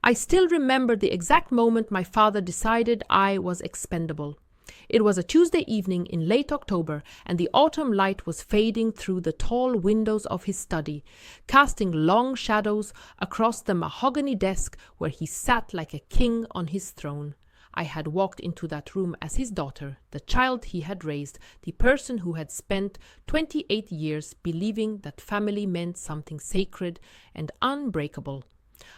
I still remember the exact moment my father decided I was expendable. It was a Tuesday evening in late October, and the autumn light was fading through the tall windows of his study, casting long shadows across the mahogany desk where he sat like a king on his throne. I had walked into that room as his daughter, the child he had raised, the person who had spent 28 years believing that family meant something sacred and unbreakable.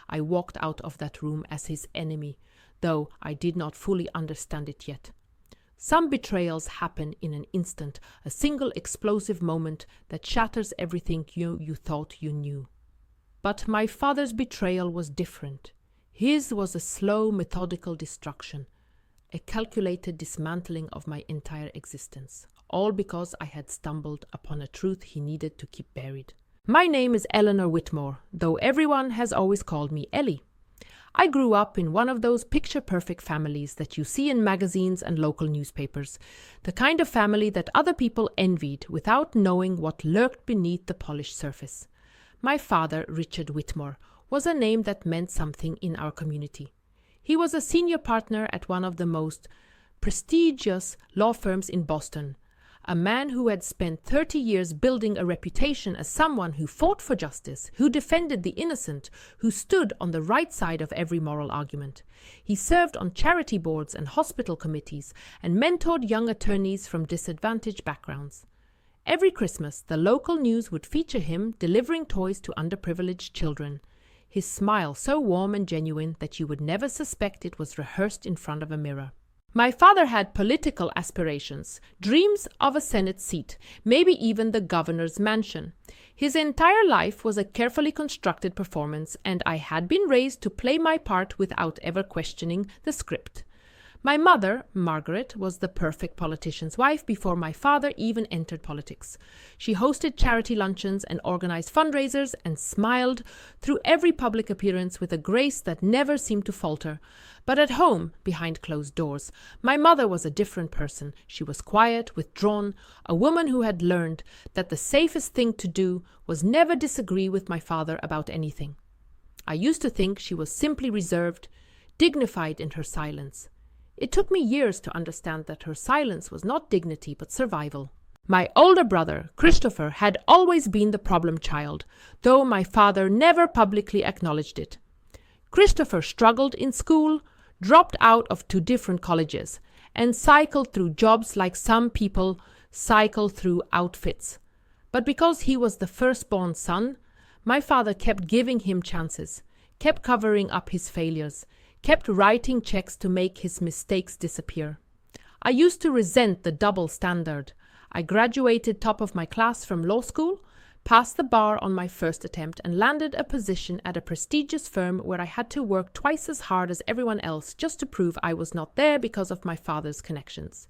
I walked out of that room as his enemy, though I did not fully understand it yet. Some betrayals happen in an instant, a single explosive moment that shatters everything you thought you knew. But my father's betrayal was different. His was a slow, methodical destruction, a calculated dismantling of my entire existence, all because I had stumbled upon a truth he needed to keep buried. My name is Eleanor Whitmore, though everyone has always called me Ellie. I grew up in one of those picture-perfect families that you see in magazines and local newspapers, the kind of family that other people envied without knowing what lurked beneath the polished surface. My father, Richard Whitmore, was a name that meant something in our community. He was a senior partner at one of the most prestigious law firms in Boston, a man who had spent 30 years building a reputation as someone who fought for justice, who defended the innocent, who stood on the right side of every moral argument. He served on charity boards and hospital committees and mentored young attorneys from disadvantaged backgrounds. Every Christmas, the local news would feature him delivering toys to underprivileged children, his smile so warm and genuine that you would never suspect it was rehearsed in front of a mirror. My father had political aspirations, dreams of a Senate seat, maybe even the governor's mansion. His entire life was a carefully constructed performance, and I had been raised to play my part without ever questioning the script. My mother, Margaret, was the perfect politician's wife before my father even entered politics. She hosted charity luncheons and organized fundraisers and smiled through every public appearance with a grace that never seemed to falter. But at home, behind closed doors, my mother was a different person. She was quiet, withdrawn, a woman who had learned that the safest thing to do was never disagree with my father about anything. I used to think she was simply reserved, dignified in her silence. It took me years to understand that her silence was not dignity but survival. My older brother, Christopher, had always been the problem child, though my father never publicly acknowledged it. Christopher struggled in school, dropped out of 2 different colleges, and cycled through jobs like some people cycle through outfits. But because he was the firstborn son, my father kept giving him chances, kept covering up his failures, kept writing checks to make his mistakes disappear. I used to resent the double standard. I graduated top of my class from law school, passed the bar on my first attempt, and landed a position at a prestigious firm where I had to work twice as hard as everyone else just to prove I was not there because of my father's connections.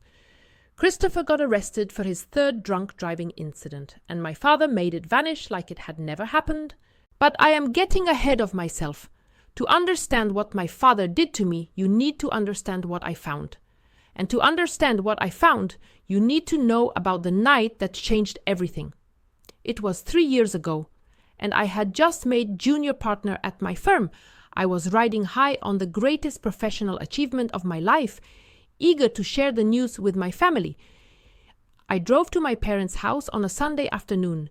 Christopher got arrested for his 3rd drunk driving incident, and my father made it vanish like it had never happened. But I am getting ahead of myself. To understand what my father did to me, you need to understand what I found. And to understand what I found, you need to know about the night that changed everything. It was 3 years ago, and I had just made junior partner at my firm. I was riding high on the greatest professional achievement of my life, eager to share the news with my family. I drove to my parents' house on a Sunday afternoon,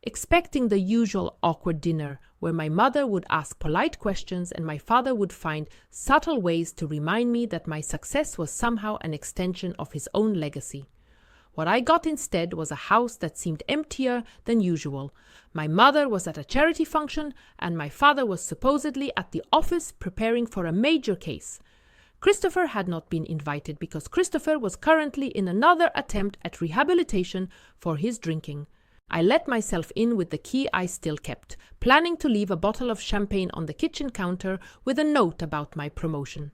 expecting the usual awkward dinner, where my mother would ask polite questions and my father would find subtle ways to remind me that my success was somehow an extension of his own legacy. What I got instead was a house that seemed emptier than usual. My mother was at a charity function, and my father was supposedly at the office preparing for a major case. Christopher had not been invited because Christopher was currently in another attempt at rehabilitation for his drinking. I let myself in with the key I still kept, planning to leave a bottle of champagne on the kitchen counter with a note about my promotion.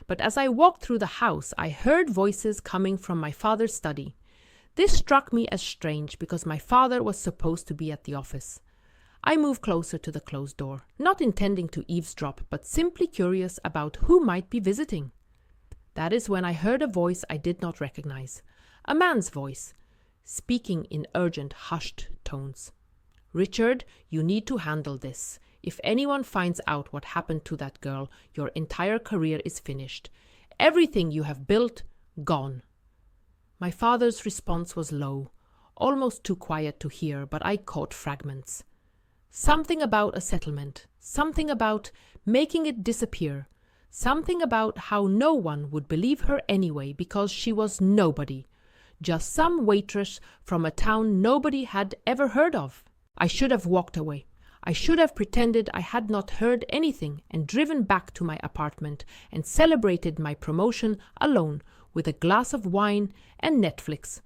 But as I walked through the house, I heard voices coming from my father's study. This struck me as strange because my father was supposed to be at the office. I moved closer to the closed door, not intending to eavesdrop, but simply curious about who might be visiting. That is when I heard a voice I did not recognize, a man's voice, speaking in urgent, hushed tones. "Richard, you need to handle this. If anyone finds out what happened to that girl, your entire career is finished. Everything you have built, gone." My father's response was low, almost too quiet to hear, but I caught fragments. Something about a settlement, something about making it disappear, something about how no one would believe her anyway because she was nobody, just some waitress from a town nobody had ever heard of. I should have walked away. I should have pretended I had not heard anything and driven back to my apartment and celebrated my promotion alone with a glass of wine and Netflix.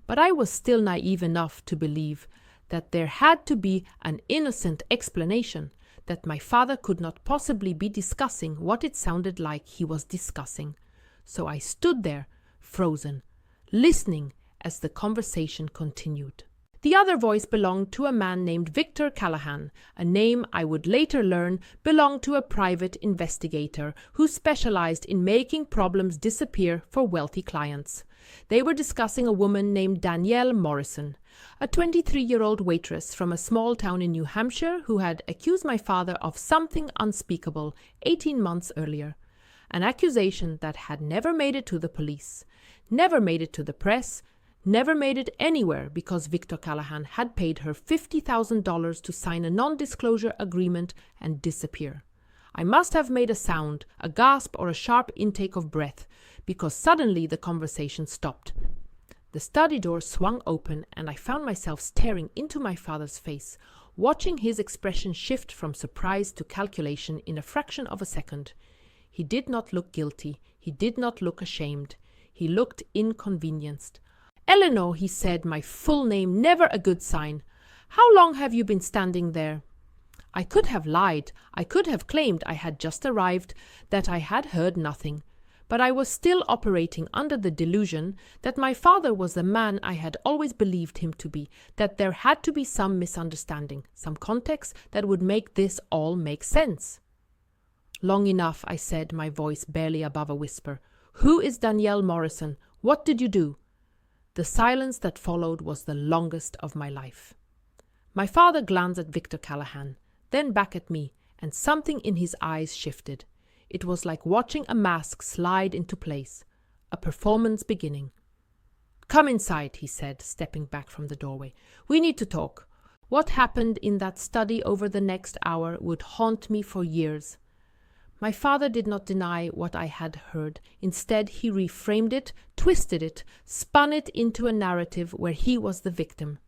But I was still naive enough to believe that there had to be an innocent explanation, that my father could not possibly be discussing what it sounded like he was discussing. So I stood there, frozen, listening as the conversation continued. The other voice belonged to a man named Victor Callahan, a name I would later learn belonged to a private investigator who specialized in making problems disappear for wealthy clients. They were discussing a woman named Danielle Morrison, a 23-year-old waitress from a small town in New Hampshire who had accused my father of something unspeakable 18 months earlier. An accusation that had never made it to the police, never made it to the press, never made it anywhere because Victor Callahan had paid her $50,000 to sign a non-disclosure agreement and disappear. I must have made a sound, a gasp or a sharp intake of breath, because suddenly the conversation stopped. The study door swung open and I found myself staring into my father's face, watching his expression shift from surprise to calculation in a fraction of a second. He did not look guilty. He did not look ashamed. He looked inconvenienced. "Eleanor," he said, my full name, never a good sign. "How long have you been standing there?" I could have lied. I could have claimed I had just arrived, that I had heard nothing. But I was still operating under the delusion that my father was the man I had always believed him to be, that there had to be some misunderstanding, some context that would make this all make sense. "Long enough," I said, my voice barely above a whisper. "Who is Danielle Morrison? What did you do?" The silence that followed was the longest of my life. My father glanced at Victor Callahan, then back at me, and something in his eyes shifted. It was like watching a mask slide into place, a performance beginning. "Come inside," he said, stepping back from the doorway. "We need to talk. What happened in that study over the next hour would haunt me for years." My father did not deny what I had heard. Instead, he reframed it, twisted it, spun it into a narrative where he was the victim.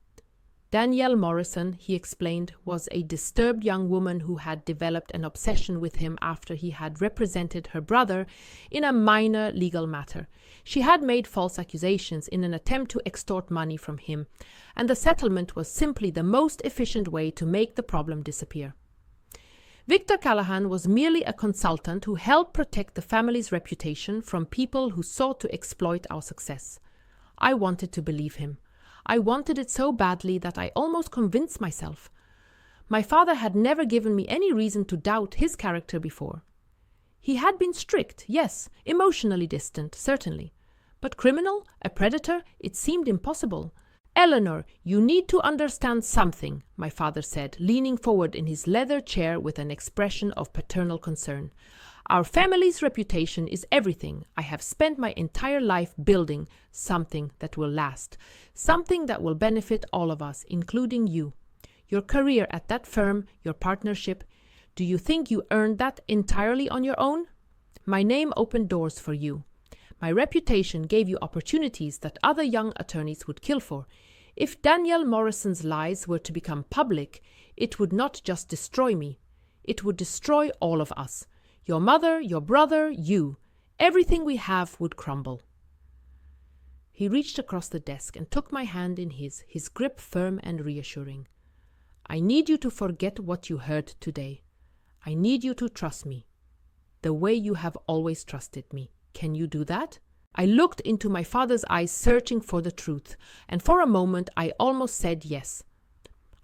Danielle Morrison, he explained, was a disturbed young woman who had developed an obsession with him after he had represented her brother in a minor legal matter. She had made false accusations in an attempt to extort money from him, and the settlement was simply the most efficient way to make the problem disappear. Victor Callahan was merely a consultant who helped protect the family's reputation from people who sought to exploit our success. I wanted to believe him. I wanted it so badly that I almost convinced myself. My father had never given me any reason to doubt his character before. He had been strict, yes, emotionally distant, certainly. But criminal, a predator, it seemed impossible. "Eleanor, you need to understand something," my father said, leaning forward in his leather chair with an expression of paternal concern. "Our family's reputation is everything. I have spent my entire life building something that will last, something that will benefit all of us, including you. Your career at that firm, your partnership, do you think you earned that entirely on your own? My name opened doors for you. My reputation gave you opportunities that other young attorneys would kill for. If Danielle Morrison's lies were to become public, it would not just destroy me. It would destroy all of us. Your mother, your brother, you. Everything we have would crumble." He reached across the desk and took my hand in his grip firm and reassuring. "I need you to forget what you heard today. I need you to trust me, the way you have always trusted me. Can you do that?" I looked into my father's eyes, searching for the truth, and for a moment I almost said yes.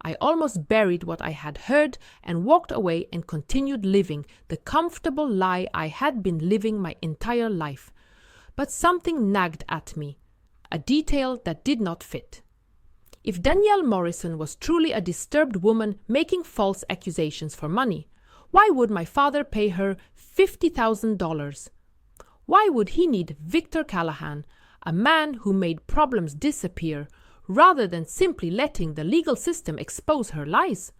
I almost buried what I had heard and walked away and continued living the comfortable lie I had been living my entire life. But something nagged at me, a detail that did not fit. If Danielle Morrison was truly a disturbed woman making false accusations for money, why would my father pay her $50,000? Why would he need Victor Callahan, a man who made problems disappear, rather than simply letting the legal system expose her lies?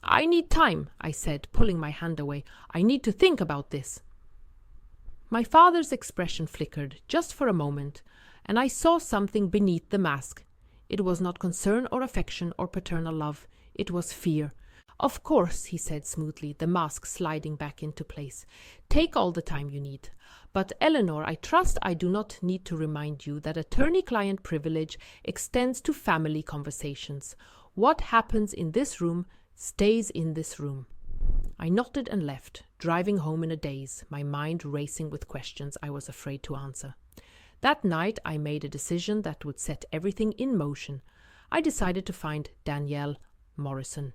I need time, I said, pulling my hand away. I need to think about this. My father's expression flickered, just for a moment, and I saw something beneath the mask. It was not concern or affection or paternal love. It was fear. Of course, he said smoothly, the mask sliding back into place. Take all the time you need. But Eleanor, I trust I do not need to remind you that attorney-client privilege extends to family conversations. What happens in this room stays in this room. I nodded and left, driving home in a daze, my mind racing with questions I was afraid to answer. That night I made a decision that would set everything in motion. I decided to find Danielle Morrison.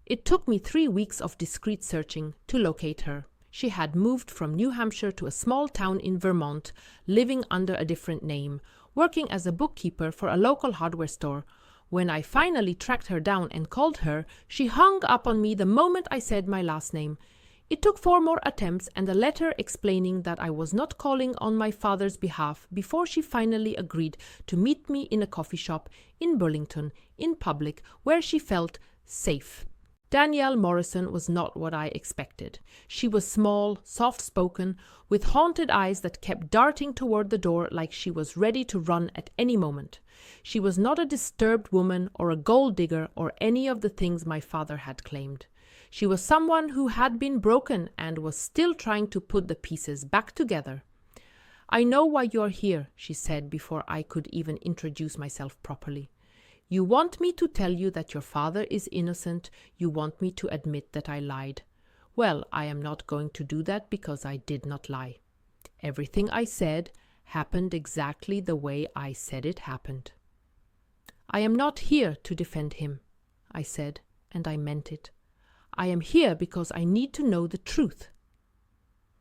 It took me 3 weeks of discreet searching to locate her. She had moved from New Hampshire to a small town in Vermont, living under a different name, working as a bookkeeper for a local hardware store. When I finally tracked her down and called her, she hung up on me the moment I said my last name. It took 4 more attempts and a letter explaining that I was not calling on my father's behalf before she finally agreed to meet me in a coffee shop in Burlington, in public, where she felt safe. Danielle Morrison was not what I expected. She was small, soft-spoken, with haunted eyes that kept darting toward the door like she was ready to run at any moment. She was not a disturbed woman or a gold digger or any of the things my father had claimed. She was someone who had been broken and was still trying to put the pieces back together. I know why you're here, she said before I could even introduce myself properly. You want me to tell you that your father is innocent. You want me to admit that I lied. Well, I am not going to do that because I did not lie. Everything I said happened exactly the way I said it happened. I am not here to defend him, I said, and I meant it. I am here because I need to know the truth.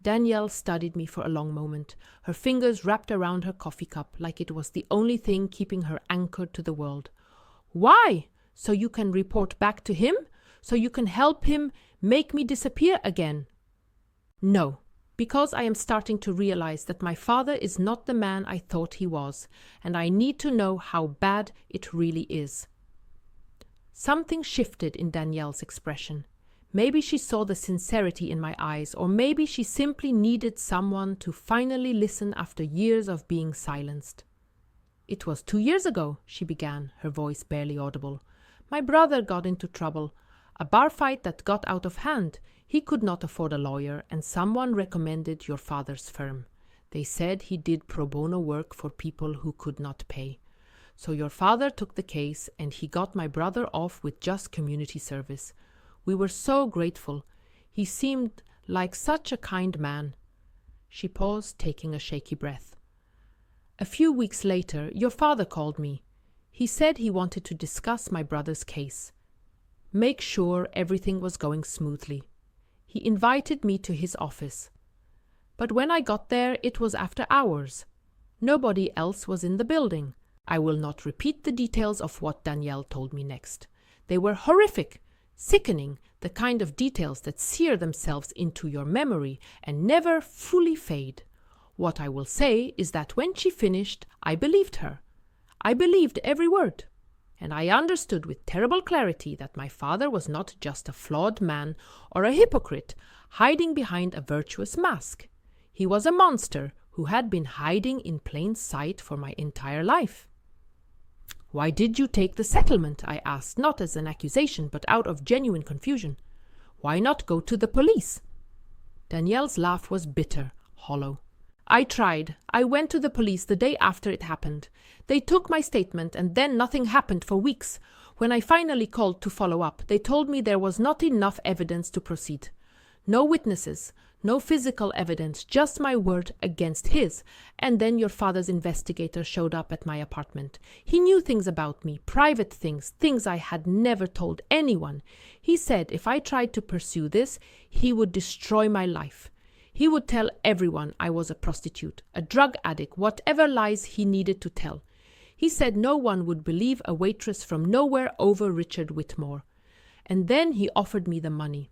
Danielle studied me for a long moment, her fingers wrapped around her coffee cup like it was the only thing keeping her anchored to the world. Why? So you can report back to him? So you can help him make me disappear again? No, because I am starting to realize that my father is not the man I thought he was, and I need to know how bad it really is. Something shifted in Danielle's expression. Maybe she saw the sincerity in my eyes, or maybe she simply needed someone to finally listen after years of being silenced. It was 2 years ago, she began, her voice barely audible. My brother got into trouble, a bar fight that got out of hand. He could not afford a lawyer, and someone recommended your father's firm. They said he did pro bono work for people who could not pay. So your father took the case, and he got my brother off with just community service. We were so grateful. He seemed like such a kind man. She paused, taking a shaky breath. A few weeks later, your father called me. He said he wanted to discuss my brother's case. Make sure everything was going smoothly. He invited me to his office. But when I got there, it was after hours. Nobody else was in the building. I will not repeat the details of what Danielle told me next. They were horrific, sickening, the kind of details that sear themselves into your memory and never fully fade. What I will say is that when she finished, I believed her. I believed every word. And I understood with terrible clarity that my father was not just a flawed man or a hypocrite hiding behind a virtuous mask. He was a monster who had been hiding in plain sight for my entire life. Why did you take the settlement? I asked, not as an accusation, but out of genuine confusion. Why not go to the police? Danielle's laugh was bitter, hollow. I tried. I went to the police the day after it happened. They took my statement and then nothing happened for weeks. When I finally called to follow up, they told me there was not enough evidence to proceed. No witnesses, no physical evidence, just my word against his. And then your father's investigator showed up at my apartment. He knew things about me, private things, things I had never told anyone. He said if I tried to pursue this, he would destroy my life. He would tell everyone I was a prostitute, a drug addict, whatever lies he needed to tell. He said no one would believe a waitress from nowhere over Richard Whitmore. And then he offered me the money.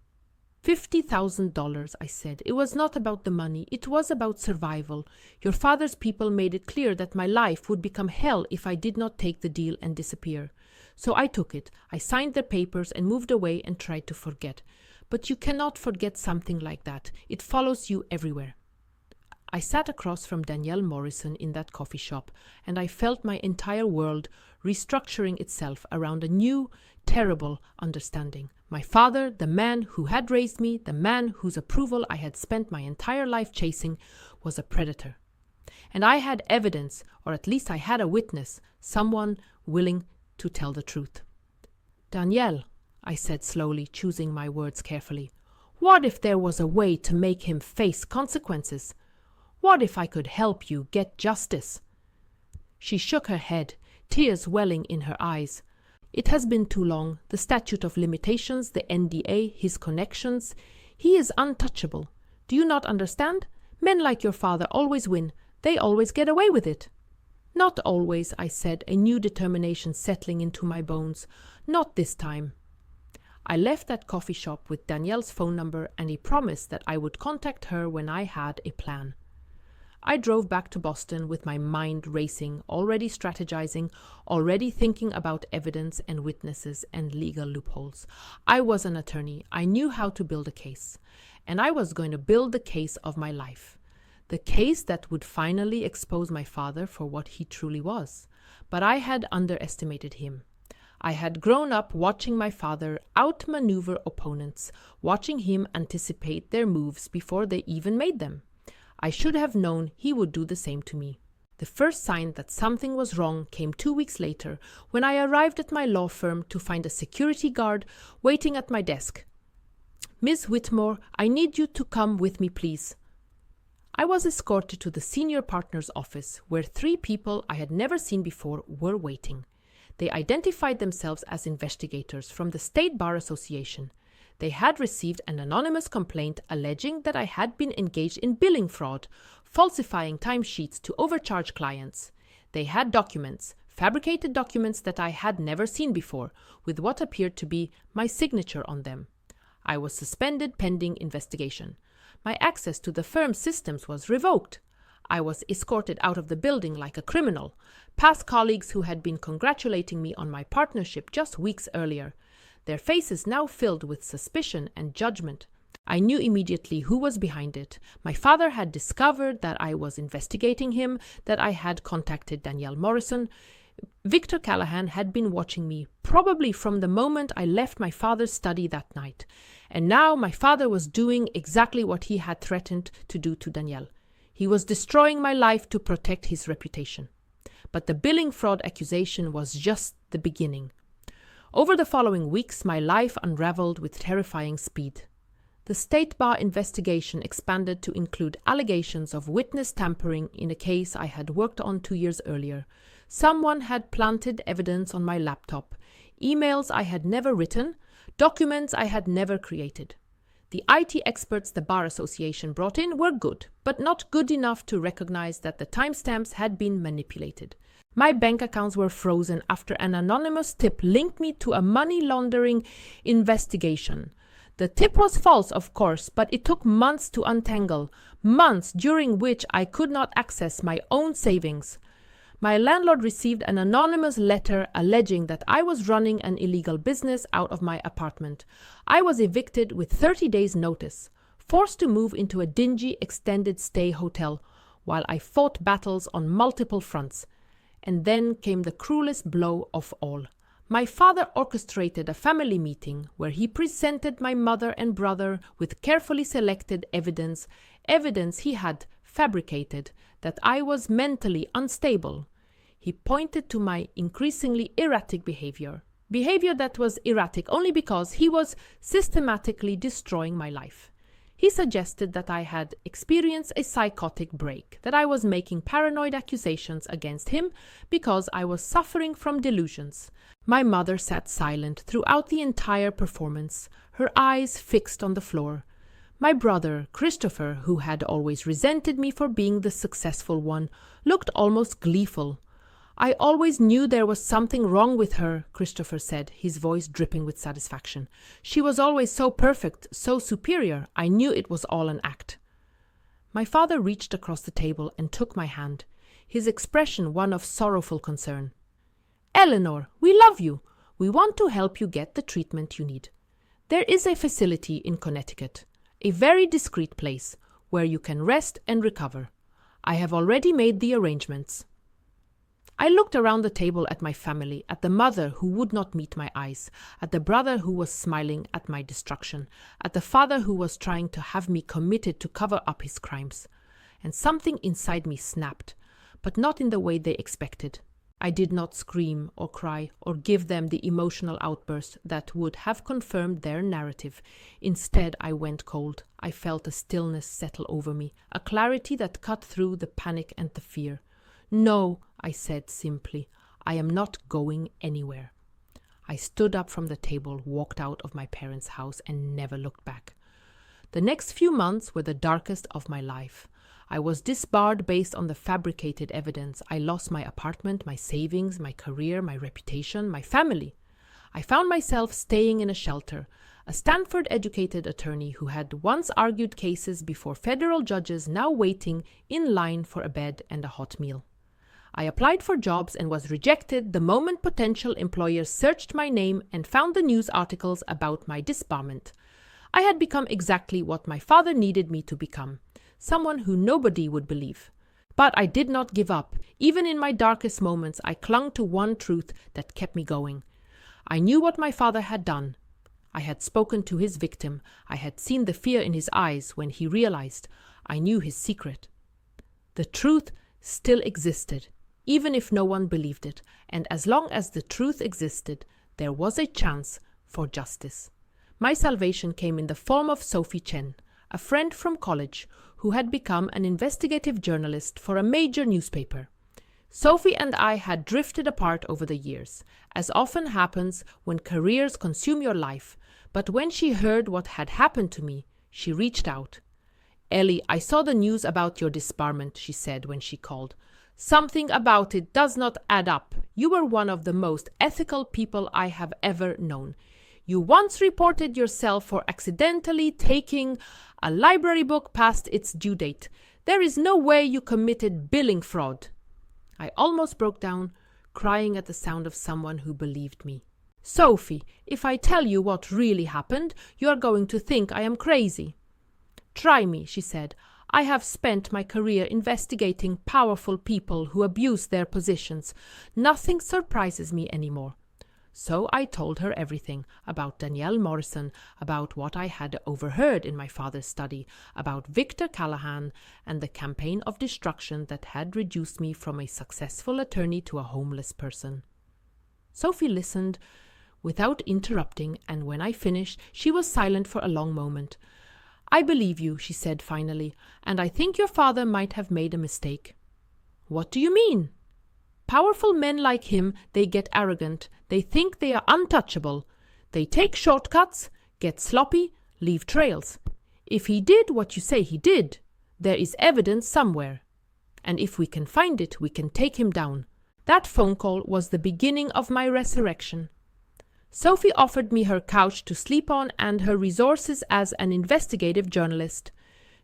$50,000, I said. It was not about the money. It was about survival. Your father's people made it clear that my life would become hell if I did not take the deal and disappear. So I took it. I signed the papers and moved away and tried to forget. But you cannot forget something like that. It follows you everywhere. I sat across from Danielle Morrison in that coffee shop, and I felt my entire world restructuring itself around a new, terrible understanding. My father, the man who had raised me, the man whose approval I had spent my entire life chasing, was a predator. And I had evidence, or at least I had a witness, someone willing to tell the truth. Danielle, I said slowly, choosing my words carefully, what if there was a way to make him face consequences? What if I could help you get justice? She shook her head, tears welling in her eyes. It has been too long. The statute of limitations, the NDA, his connections. He is untouchable. Do you not understand? Men like your father always win. They always get away with it. Not always, I said, a new determination settling into my bones. Not this time. I left that coffee shop with Danielle's phone number, and he promised that I would contact her when I had a plan. I drove back to Boston with my mind racing, already strategizing, already thinking about evidence and witnesses and legal loopholes. I was an attorney. I knew how to build a case. And I was going to build the case of my life. The case that would finally expose my father for what he truly was. But I had underestimated him. I had grown up watching my father outmaneuver opponents, watching him anticipate their moves before they even made them. I should have known he would do the same to me. The first sign that something was wrong came 2 weeks later when I arrived at my law firm to find a security guard waiting at my desk. Miss Whitmore, I need you to come with me, please. I was escorted to the senior partner's office where 3 people I had never seen before were waiting. They identified themselves as investigators from the State Bar Association. They had received an anonymous complaint alleging that I had been engaged in billing fraud, falsifying timesheets to overcharge clients. They had documents, fabricated documents that I had never seen before, with what appeared to be my signature on them. I was suspended pending investigation. My access to the firm's systems was revoked. I was escorted out of the building like a criminal. Past colleagues who had been congratulating me on my partnership just weeks earlier, their faces now filled with suspicion and judgment. I knew immediately who was behind it. My father had discovered that I was investigating him, that I had contacted Danielle Morrison. Victor Callahan had been watching me, probably from the moment I left my father's study that night. And now my father was doing exactly what he had threatened to do to Danielle. He was destroying my life to protect his reputation. But the billing fraud accusation was just the beginning. Over the following weeks, my life unraveled with terrifying speed. The State Bar investigation expanded to include allegations of witness tampering in a case I had worked on 2 years earlier. Someone had planted evidence on my laptop, emails I had never written, documents I had never created. The IT experts the Bar Association brought in were good, but not good enough to recognize that the timestamps had been manipulated. My bank accounts were frozen after an anonymous tip linked me to a money laundering investigation. The tip was false, of course, but it took months to untangle, months during which I could not access my own savings. My landlord received an anonymous letter alleging that I was running an illegal business out of my apartment. I was evicted with 30 days' notice, forced to move into a dingy extended stay hotel, while I fought battles on multiple fronts. And then came the cruelest blow of all. My father orchestrated a family meeting where he presented my mother and brother with carefully selected evidence he had fabricated, that I was mentally unstable. He pointed to my increasingly erratic behavior that was erratic only because he was systematically destroying my life. He suggested that I had experienced a psychotic break, that I was making paranoid accusations against him because I was suffering from delusions. My mother sat silent throughout the entire performance, her eyes fixed on the floor. My brother, Christopher, who had always resented me for being the successful one, looked almost gleeful. I always knew there was something wrong with her, Christopher said, his voice dripping with satisfaction. She was always so perfect, so superior. I knew it was all an act. My father reached across the table and took my hand, his expression one of sorrowful concern. Eleanor, we love you. We want to help you get the treatment you need. There is a facility in Connecticut, a very discreet place, where you can rest and recover. I have already made the arrangements. I looked around the table at my family, at the mother who would not meet my eyes, at the brother who was smiling at my destruction, at the father who was trying to have me committed to cover up his crimes. And something inside me snapped, but not in the way they expected. I did not scream or cry or give them the emotional outburst that would have confirmed their narrative. Instead, I went cold. I felt a stillness settle over me, a clarity that cut through the panic and the fear. No, I said simply, I am not going anywhere. I stood up from the table, walked out of my parents' house, and never looked back. The next few months were the darkest of my life. I was disbarred based on the fabricated evidence. I lost my apartment, my savings, my career, my reputation, my family. I found myself staying in a shelter, a Stanford-educated attorney who had once argued cases before federal judges, now waiting in line for a bed and a hot meal. I applied for jobs and was rejected the moment potential employers searched my name and found the news articles about my disbarment. I had become exactly what my father needed me to become, someone who nobody would believe. But I did not give up. Even in my darkest moments, I clung to one truth that kept me going. I knew what my father had done. I had spoken to his victim. I had seen the fear in his eyes when he realized. I knew his secret. The truth still existed, even if no one believed it, and as long as the truth existed, there was a chance for justice. My salvation came in the form of Sophie Chen, a friend from college who had become an investigative journalist for a major newspaper. Sophie and I had drifted apart over the years, as often happens when careers consume your life, but when she heard what had happened to me, she reached out. Ellie, I saw the news about your disbarment, she said when she called. Something about it does not add up. You were one of the most ethical people I have ever known. You once reported yourself for accidentally taking a library book past its due date. There is no way you committed billing fraud. I almost broke down, crying at the sound of someone who believed me. Sophie, if I tell you what really happened, you are going to think I am crazy. Try me, she said. I have spent my career investigating powerful people who abuse their positions. Nothing surprises me anymore. So I told her everything about Danielle Morrison, about what I had overheard in my father's study, about Victor Callahan and the campaign of destruction that had reduced me from a successful attorney to a homeless person. Sophie listened without interrupting, and when I finished, she was silent for a long moment. I believe you, she said finally, and I think your father might have made a mistake. What do you mean? Powerful men like him, they get arrogant. They think they are untouchable. They take shortcuts, get sloppy, leave trails. If he did what you say he did, there is evidence somewhere. And if we can find it, we can take him down. That phone call was the beginning of my resurrection. Sophie offered me her couch to sleep on and her resources as an investigative journalist.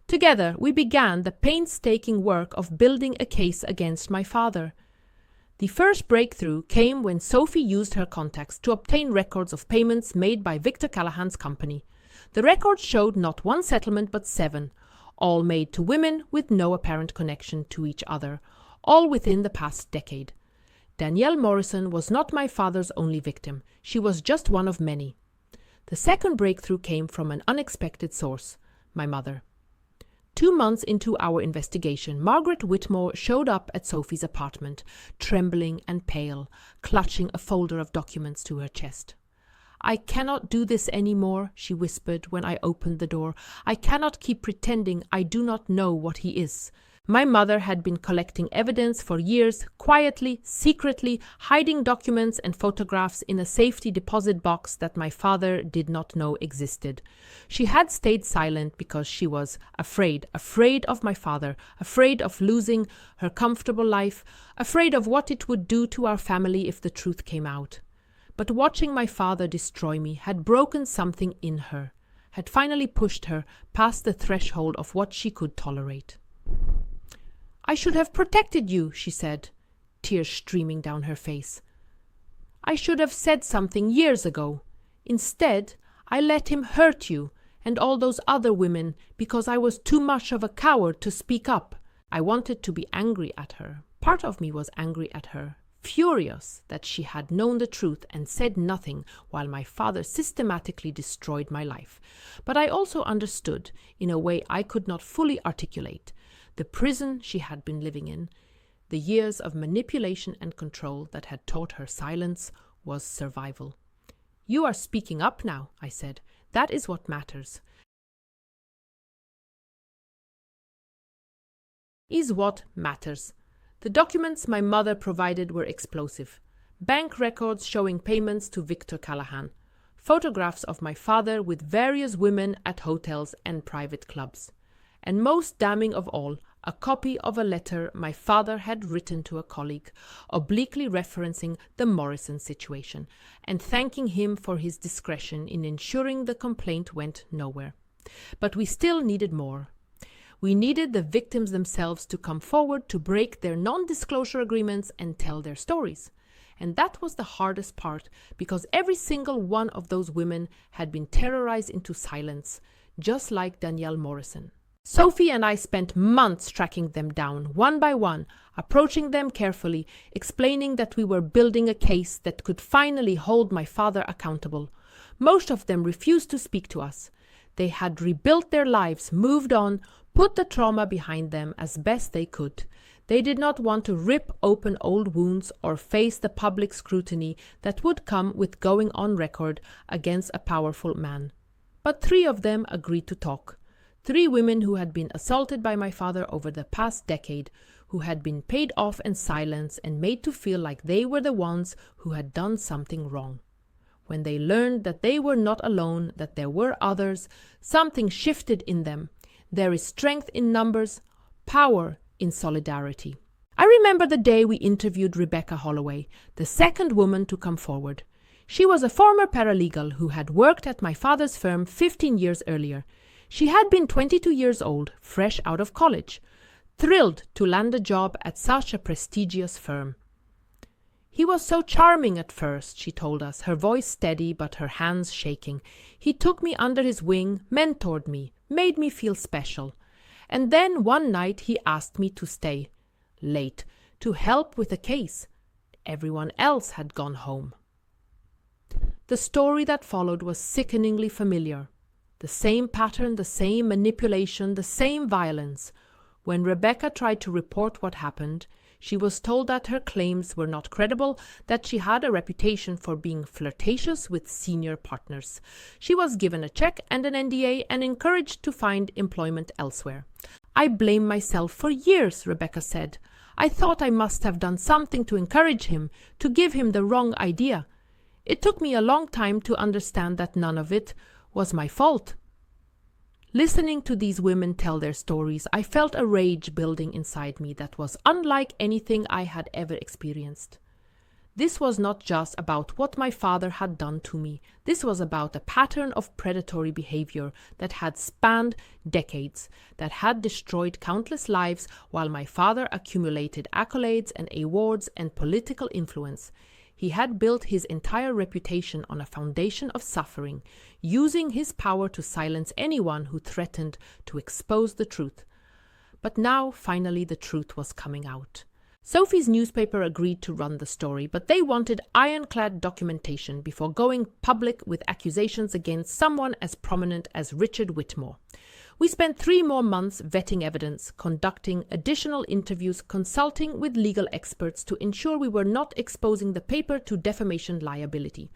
Together, we began the painstaking work of building a case against my father. The first breakthrough came when Sophie used her contacts to obtain records of payments made by Victor Callahan's company. The records showed not one settlement but 7, all made to women with no apparent connection to each other, all within the past decade. Danielle Morrison was not my father's only victim. She was just one of many. The second breakthrough came from an unexpected source, my mother. 2 months into our investigation, Margaret Whitmore showed up at Sophie's apartment, trembling and pale, clutching a folder of documents to her chest. I cannot do this anymore, she whispered when I opened the door. I cannot keep pretending I do not know what he is. My mother had been collecting evidence for years, quietly, secretly, hiding documents and photographs in a safety deposit box that my father did not know existed. She had stayed silent because she was afraid of my father, afraid of losing her comfortable life, afraid of what it would do to our family if the truth came out. But watching my father destroy me had broken something in her, had finally pushed her past the threshold of what she could tolerate. "I should have protected you," she said, tears streaming down her face. "I should have said something years ago. Instead, I let him hurt you and all those other women because I was too much of a coward to speak up." I wanted to be angry at her. Part of me was angry at her, furious that she had known the truth and said nothing while my father systematically destroyed my life. But I also understood, in a way I could not fully articulate, the prison she had been living in. The years of manipulation and control that had taught her silence was survival. "You are speaking up now," I said. "That is what matters." Is what matters. The documents my mother provided were explosive. Bank records showing payments to Victor Callahan. Photographs of my father with various women at hotels and private clubs. And most damning of all, a copy of a letter my father had written to a colleague, obliquely referencing the Morrison situation, and thanking him for his discretion in ensuring the complaint went nowhere. But we still needed more. We needed the victims themselves to come forward to break their non-disclosure agreements and tell their stories. And that was the hardest part, because every single one of those women had been terrorized into silence, just like Danielle Morrison. Sophie and I spent months tracking them down, one by one, approaching them carefully, explaining that we were building a case that could finally hold my father accountable. Most of them refused to speak to us. They had rebuilt their lives, moved on, put the trauma behind them as best they could. They did not want to rip open old wounds or face the public scrutiny that would come with going on record against a powerful man. But 3 of them agreed to talk. 3 women who had been assaulted by my father over the past decade, who had been paid off and silenced and made to feel like they were the ones who had done something wrong. When they learned that they were not alone, that there were others, something shifted in them. There is strength in numbers, power in solidarity. I remember the day we interviewed Rebecca Holloway, the second woman to come forward. She was a former paralegal who had worked at my father's firm 15 years earlier. She had been 22 years old, fresh out of college, thrilled to land a job at such a prestigious firm. "He was so charming at first," she told us, her voice steady but her hands shaking. "He took me under his wing, mentored me, made me feel special. And then one night he asked me to stay, late, to help with a case. Everyone else had gone home." The story that followed was sickeningly familiar. The same pattern, the same manipulation, the same violence. When Rebecca tried to report what happened, she was told that her claims were not credible, that she had a reputation for being flirtatious with senior partners. She was given a check and an NDA and encouraged to find employment elsewhere. "I blame myself for years," Rebecca said. "I thought I must have done something to encourage him, to give him the wrong idea. It took me a long time to understand that none of it was my fault." Listening to these women tell their stories, I felt a rage building inside me that was unlike anything I had ever experienced. This was not just about what my father had done to me. This was about a pattern of predatory behavior that had spanned decades, that had destroyed countless lives while my father accumulated accolades and awards and political influence. He had built his entire reputation on a foundation of suffering, using his power to silence anyone who threatened to expose the truth. But now, finally, the truth was coming out. Sophie's newspaper agreed to run the story, but they wanted ironclad documentation before going public with accusations against someone as prominent as Richard Whitmore. We spent 3 more months vetting evidence, conducting additional interviews, consulting with legal experts to ensure we were not exposing the paper to defamation liability.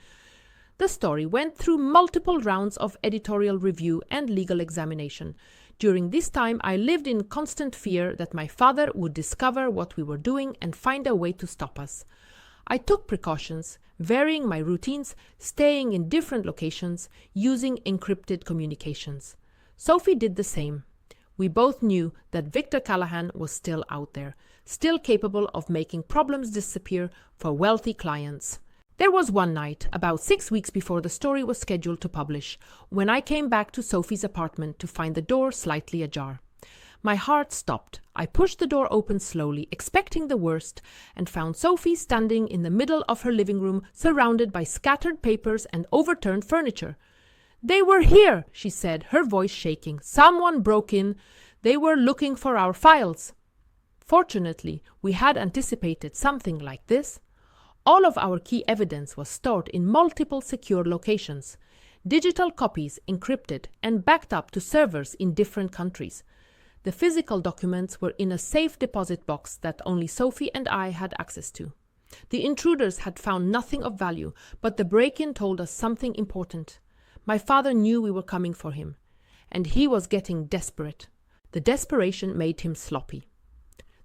The story went through multiple rounds of editorial review and legal examination. During this time, I lived in constant fear that my father would discover what we were doing and find a way to stop us. I took precautions, varying my routines, staying in different locations, using encrypted communications. Sophie did the same. We both knew that Victor Callahan was still out there, still capable of making problems disappear for wealthy clients. There was one night, about 6 weeks before the story was scheduled to publish, when I came back to Sophie's apartment to find the door slightly ajar. My heart stopped. I pushed the door open slowly, expecting the worst, and found Sophie standing in the middle of her living room, surrounded by scattered papers and overturned furniture. "They were here," she said, her voice shaking. "Someone broke in. They were looking for our files." Fortunately, we had anticipated something like this. All of our key evidence was stored in multiple secure locations, digital copies encrypted and backed up to servers in different countries. The physical documents were in a safe deposit box that only Sophie and I had access to. The intruders had found nothing of value, but the break-in told us something important. My father knew we were coming for him, and he was getting desperate. The desperation made him sloppy.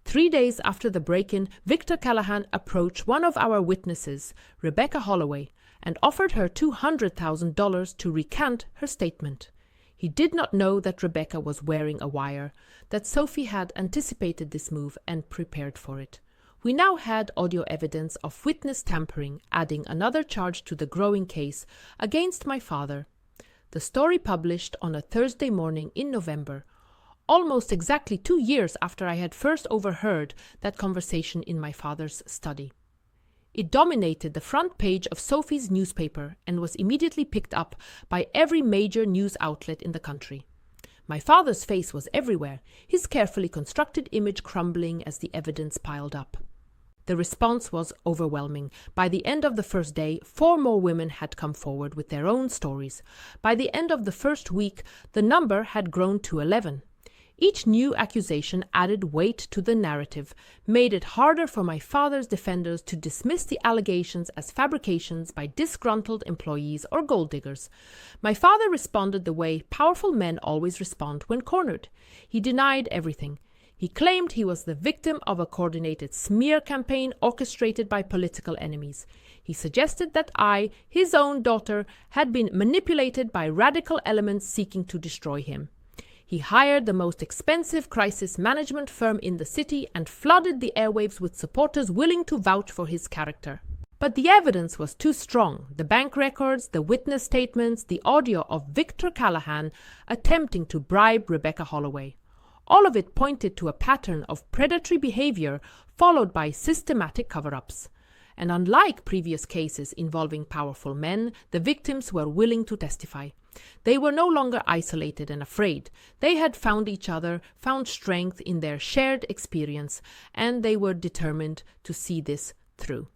3 days after the break-in, Victor Callahan approached one of our witnesses, Rebecca Holloway, and offered her $200,000 to recant her statement. He did not know that Rebecca was wearing a wire, that Sophie had anticipated this move and prepared for it. We now had audio evidence of witness tampering, adding another charge to the growing case against my father. The story published on a Thursday morning in November, almost exactly 2 years after I had first overheard that conversation in my father's study. It dominated the front page of Sophie's newspaper and was immediately picked up by every major news outlet in the country. My father's face was everywhere, his carefully constructed image crumbling as the evidence piled up. The response was overwhelming. By the end of the first day, 4 more women had come forward with their own stories. By the end of the first week, the number had grown to 11. Each new accusation added weight to the narrative, made it harder for my father's defenders to dismiss the allegations as fabrications by disgruntled employees or gold diggers. My father responded the way powerful men always respond when cornered. He denied everything. He claimed he was the victim of a coordinated smear campaign orchestrated by political enemies. He suggested that I, his own daughter, had been manipulated by radical elements seeking to destroy him. He hired the most expensive crisis management firm in the city and flooded the airwaves with supporters willing to vouch for his character. But the evidence was too strong. The bank records, the witness statements, the audio of Victor Callahan attempting to bribe Rebecca Holloway. All of it pointed to a pattern of predatory behavior followed by systematic cover-ups. And unlike previous cases involving powerful men, the victims were willing to testify. They were no longer isolated and afraid. They had found each other, found strength in their shared experience, and they were determined to see this through.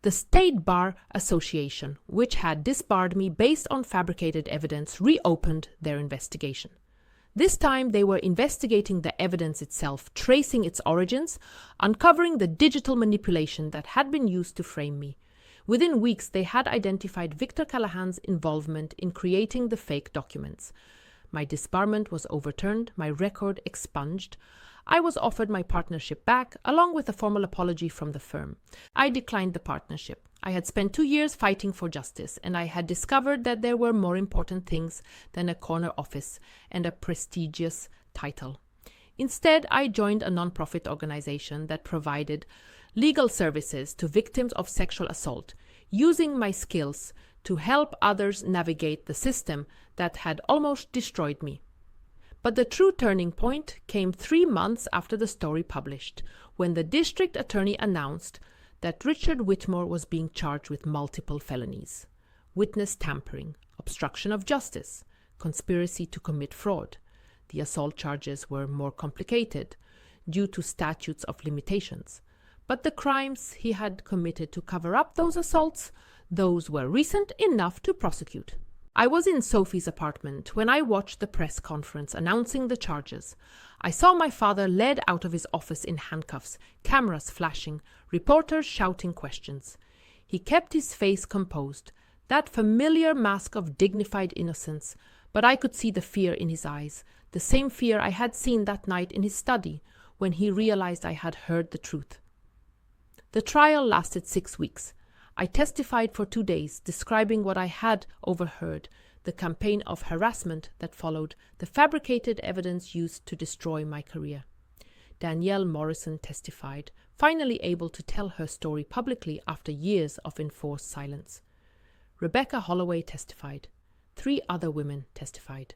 The State Bar Association, which had disbarred me based on fabricated evidence, reopened their investigation. This time they were investigating the evidence itself, tracing its origins, uncovering the digital manipulation that had been used to frame me. Within weeks, they had identified Victor Callahan's involvement in creating the fake documents. My disbarment was overturned, my record expunged. I was offered my partnership back, along with a formal apology from the firm. I declined the partnership. I had spent 2 years fighting for justice, and I had discovered that there were more important things than a corner office and a prestigious title. Instead, I joined a nonprofit organization that provided legal services to victims of sexual assault, using my skills to help others navigate the system that had almost destroyed me. But the true turning point came 3 months after the story published, when the district attorney announced that Richard Whitmore was being charged with multiple felonies: witness tampering, obstruction of justice, conspiracy to commit fraud. The assault charges were more complicated due to statutes of limitations. But the crimes he had committed to cover up those assaults, those were recent enough to prosecute. I was in Sophie's apartment when I watched the press conference announcing the charges. I saw my father led out of his office in handcuffs, cameras flashing, reporters shouting questions. He kept his face composed, that familiar mask of dignified innocence, But I could see the fear in his eyes, the same fear I had seen that night in his study when he realized I had heard the truth. The trial lasted 6 weeks. I testified for 2 days, describing what I had overheard, the campaign of harassment that followed, the fabricated evidence used to destroy my career. Danielle Morrison testified, finally able to tell her story publicly after years of enforced silence. Rebecca Holloway testified. 3 other women testified.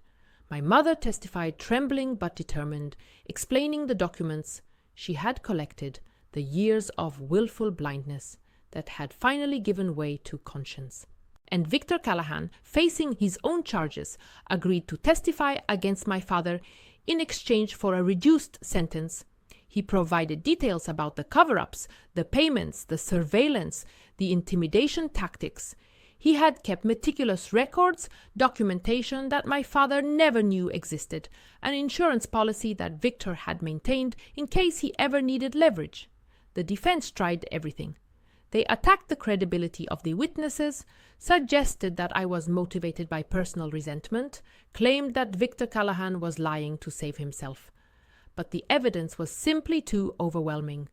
My mother testified, trembling but determined, explaining the documents she had collected, the years of willful blindness that had finally given way to conscience. And Victor Callahan, facing his own charges, agreed to testify against my father in exchange for a reduced sentence. He provided details about the cover-ups, the payments, the surveillance, the intimidation tactics. He had kept meticulous records, documentation that my father never knew existed, an insurance policy that Victor had maintained in case he ever needed leverage. The defense tried everything. They attacked the credibility of the witnesses, suggested that I was motivated by personal resentment, claimed that Victor Callahan was lying to save himself. But the evidence was simply too overwhelming.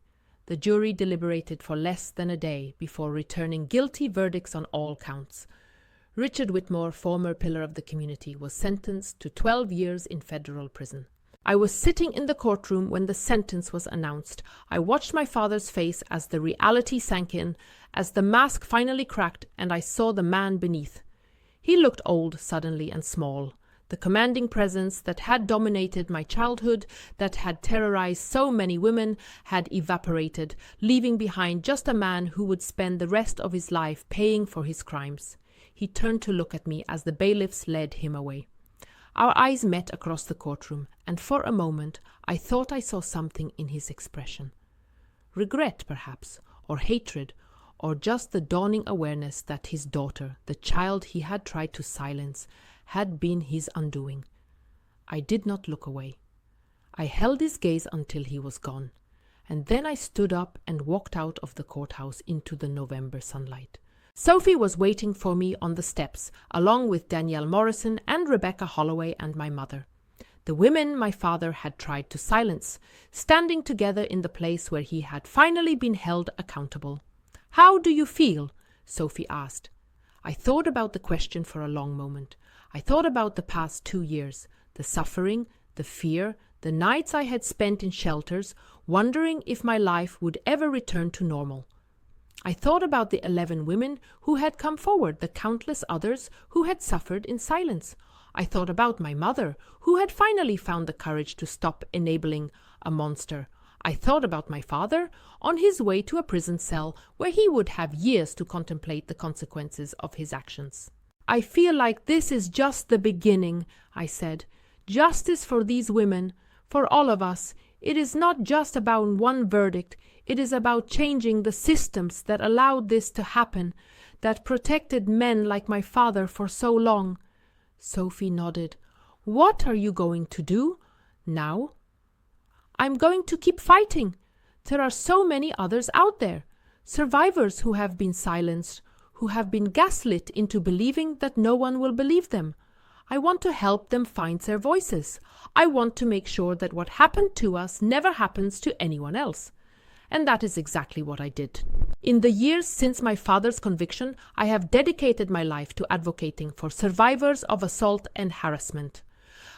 The jury deliberated for less than a day before returning guilty verdicts on all counts. Richard Whitmore, former pillar of the community, was sentenced to 12 years in federal prison. I was sitting in the courtroom when the sentence was announced. I watched my father's face as the reality sank in, as the mask finally cracked and I saw the man beneath. He looked old suddenly and small. The commanding presence that had dominated my childhood, that had terrorized so many women, had evaporated, leaving behind just a man who would spend the rest of his life paying for his crimes. He turned to look at me as the bailiffs led him away. Our eyes met across the courtroom, and for a moment I thought I saw something in his expression. Regret, perhaps, or hatred, or just the dawning awareness that his daughter, the child he had tried to silence, had been his undoing. I did not look away. I held his gaze until he was gone, and then I stood up and walked out of the courthouse into the November sunlight. Sophie was waiting for me on the steps, along with Danielle Morrison and Rebecca Holloway and my mother. The women my father had tried to silence, standing together in the place where he had finally been held accountable. "How do you feel?" Sophie asked. I thought about the question for a long moment. I thought about the past 2 years, the suffering, the fear, the nights I had spent in shelters, wondering if my life would ever return to normal. I thought about the 11 women who had come forward, the countless others who had suffered in silence. I thought about my mother, who had finally found the courage to stop enabling a monster. I thought about my father, on his way to a prison cell where he would have years to contemplate the consequences of his actions. "I feel like this is just the beginning," I said. "Justice for these women, for all of us. It is not just about one verdict. It is about changing the systems that allowed this to happen, that protected men like my father for so long." Sophie nodded. "What are you going to do now?" "I'm going to keep fighting. There are so many others out there, survivors who have been silenced, who have been gaslit into believing that no one will believe them. I want to help them find their voices. I want to make sure that what happened to us never happens to anyone else." And that is exactly what I did. In the years since my father's conviction, I have dedicated my life to advocating for survivors of assault and harassment.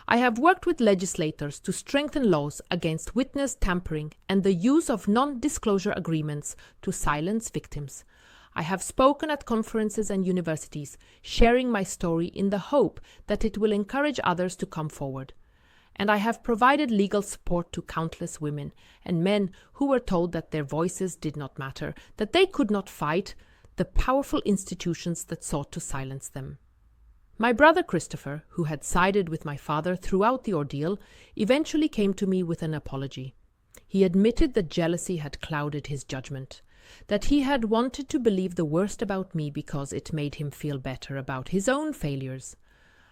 I have worked with legislators to strengthen laws against witness tampering and the use of non-disclosure agreements to silence victims. I have spoken at conferences and universities, sharing my story in the hope that it will encourage others to come forward. And I have provided legal support to countless women and men who were told that their voices did not matter, that they could not fight the powerful institutions that sought to silence them. My brother Christopher, who had sided with my father throughout the ordeal, eventually came to me with an apology. He admitted that jealousy had clouded his judgment, that he had wanted to believe the worst about me because it made him feel better about his own failures.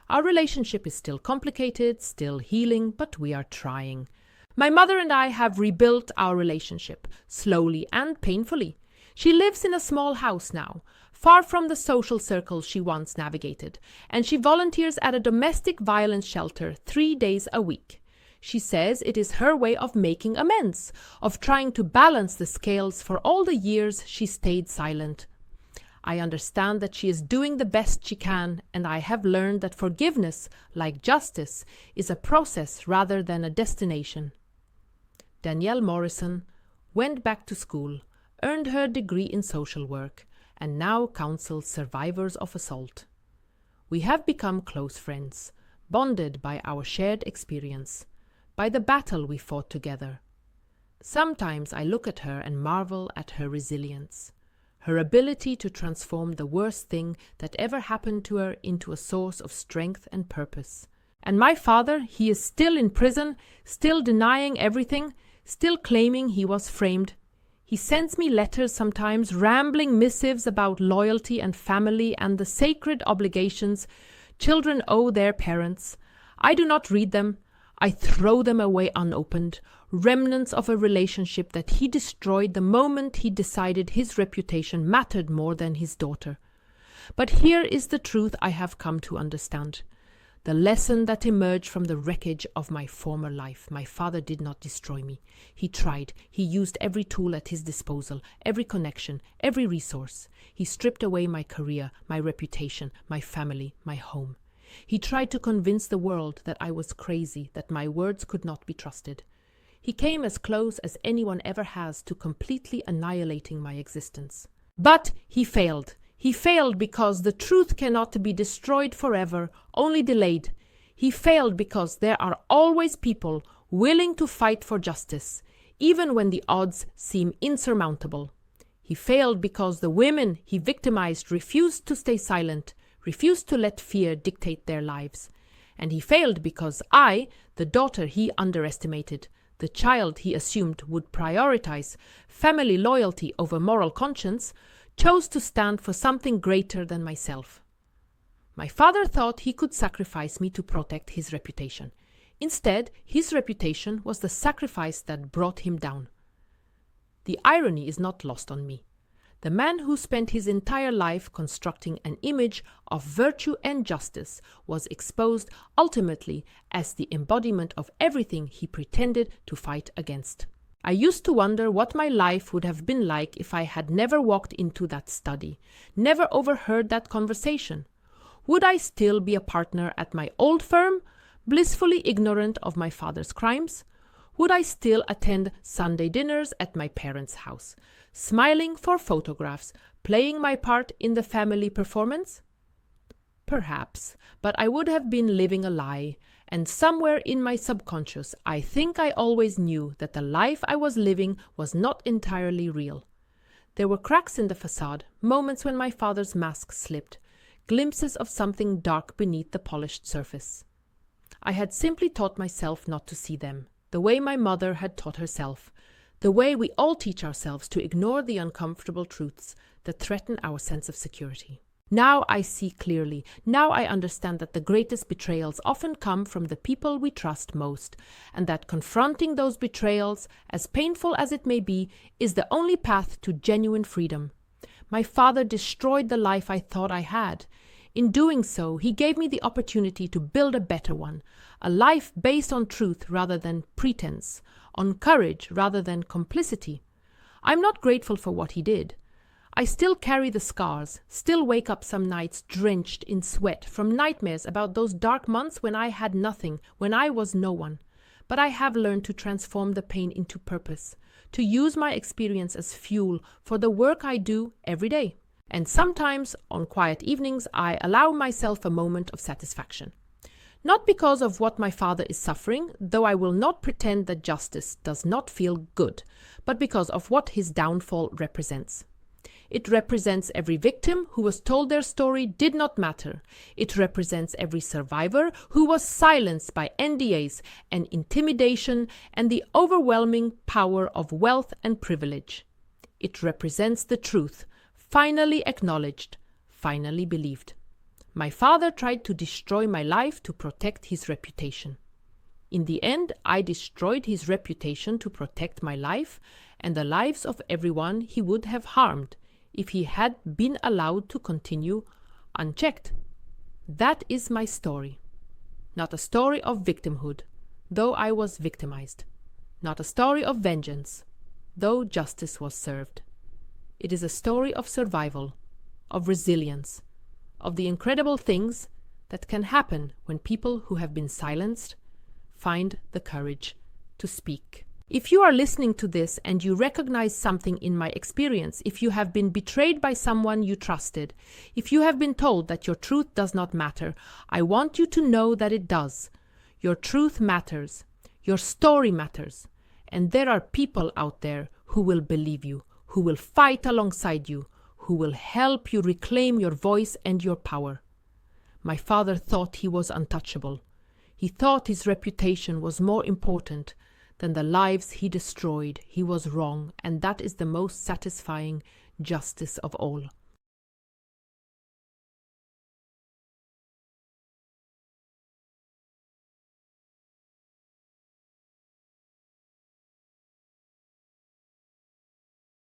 Our relationship is still complicated, still healing, but we are trying. My mother and I have rebuilt our relationship, slowly and painfully. She lives in a small house now, far from the social circles she once navigated, and she volunteers at a domestic violence shelter 3 days a week. She says it is her way of making amends, of trying to balance the scales for all the years she stayed silent. I understand that she is doing the best she can, and I have learned that forgiveness, like justice, is a process rather than a destination. Danielle Morrison went back to school, earned her degree in social work, and now counsels survivors of assault. We have become close friends, bonded by our shared experience, by the battle we fought together. Sometimes I look at her and marvel at her resilience, her ability to transform the worst thing that ever happened to her into a source of strength and purpose. And my father, he is still in prison, still denying everything, still claiming he was framed. He sends me letters sometimes, rambling missives about loyalty and family and the sacred obligations children owe their parents. I do not read them. I throw them away unopened, remnants of a relationship that he destroyed the moment he decided his reputation mattered more than his daughter. But here is the truth I have come to understand. The lesson that emerged from the wreckage of my former life. My father did not destroy me. He tried. He used every tool at his disposal, every connection, every resource. He stripped away my career, my reputation, my family, my home. He tried to convince the world that I was crazy, that my words could not be trusted. He came as close as anyone ever has to completely annihilating my existence. But he failed. He failed because the truth cannot be destroyed forever, only delayed. He failed because there are always people willing to fight for justice, even when the odds seem insurmountable. He failed because the women he victimized refused to stay silent, refused to let fear dictate their lives. And he failed because I, the daughter he underestimated, the child he assumed would prioritize family loyalty over moral conscience, chose to stand for something greater than myself. My father thought he could sacrifice me to protect his reputation. Instead, his reputation was the sacrifice that brought him down. The irony is not lost on me. The man who spent his entire life constructing an image of virtue and justice was exposed ultimately as the embodiment of everything he pretended to fight against. I used to wonder what my life would have been like if I had never walked into that study, never overheard that conversation. Would I still be a partner at my old firm, blissfully ignorant of my father's crimes? Would I still attend Sunday dinners at my parents' house, smiling for photographs, playing my part in the family performance? Perhaps, but I would have been living a lie, and somewhere in my subconscious I think I always knew that the life I was living was not entirely real. There were cracks in the facade, moments when my father's mask slipped, glimpses of something dark beneath the polished surface. I had simply taught myself not to see them, the way my mother had taught herself, the way we all teach ourselves to ignore the uncomfortable truths that threaten our sense of security. Now I see clearly. Now I understand that the greatest betrayals often come from the people we trust most, and that confronting those betrayals, as painful as it may be, is the only path to genuine freedom. My father destroyed the life I thought I had. In doing so, he gave me the opportunity to build a better one, a life based on truth rather than pretense, on courage rather than complicity. I'm not grateful for what he did. I still carry the scars, still wake up some nights drenched in sweat from nightmares about those dark months when I had nothing, when I was no one. But I have learned to transform the pain into purpose, to use my experience as fuel for the work I do every day. And sometimes, on quiet evenings, I allow myself a moment of satisfaction. Not because of what my father is suffering, though I will not pretend that justice does not feel good, but because of what his downfall represents. It represents every victim who was told their story did not matter. It represents every survivor who was silenced by NDAs and intimidation and the overwhelming power of wealth and privilege. It represents the truth, finally acknowledged, finally believed. My father tried to destroy my life to protect his reputation. In the end, I destroyed his reputation to protect my life and the lives of everyone he would have harmed, if he had been allowed to continue unchecked. That is my story. Not a story of victimhood, though I was victimized. Not a story of vengeance, though justice was served. It is a story of survival, of resilience, of the incredible things that can happen when people who have been silenced find the courage to speak. If you are listening to this and you recognize something in my experience, if you have been betrayed by someone you trusted, if you have been told that your truth does not matter, I want you to know that it does. Your truth matters. Your story matters. And there are people out there who will believe you, who will fight alongside you, who will help you reclaim your voice and your power. My father thought he was untouchable. He thought his reputation was more important than the lives he destroyed. He was wrong, and that is the most satisfying justice of all.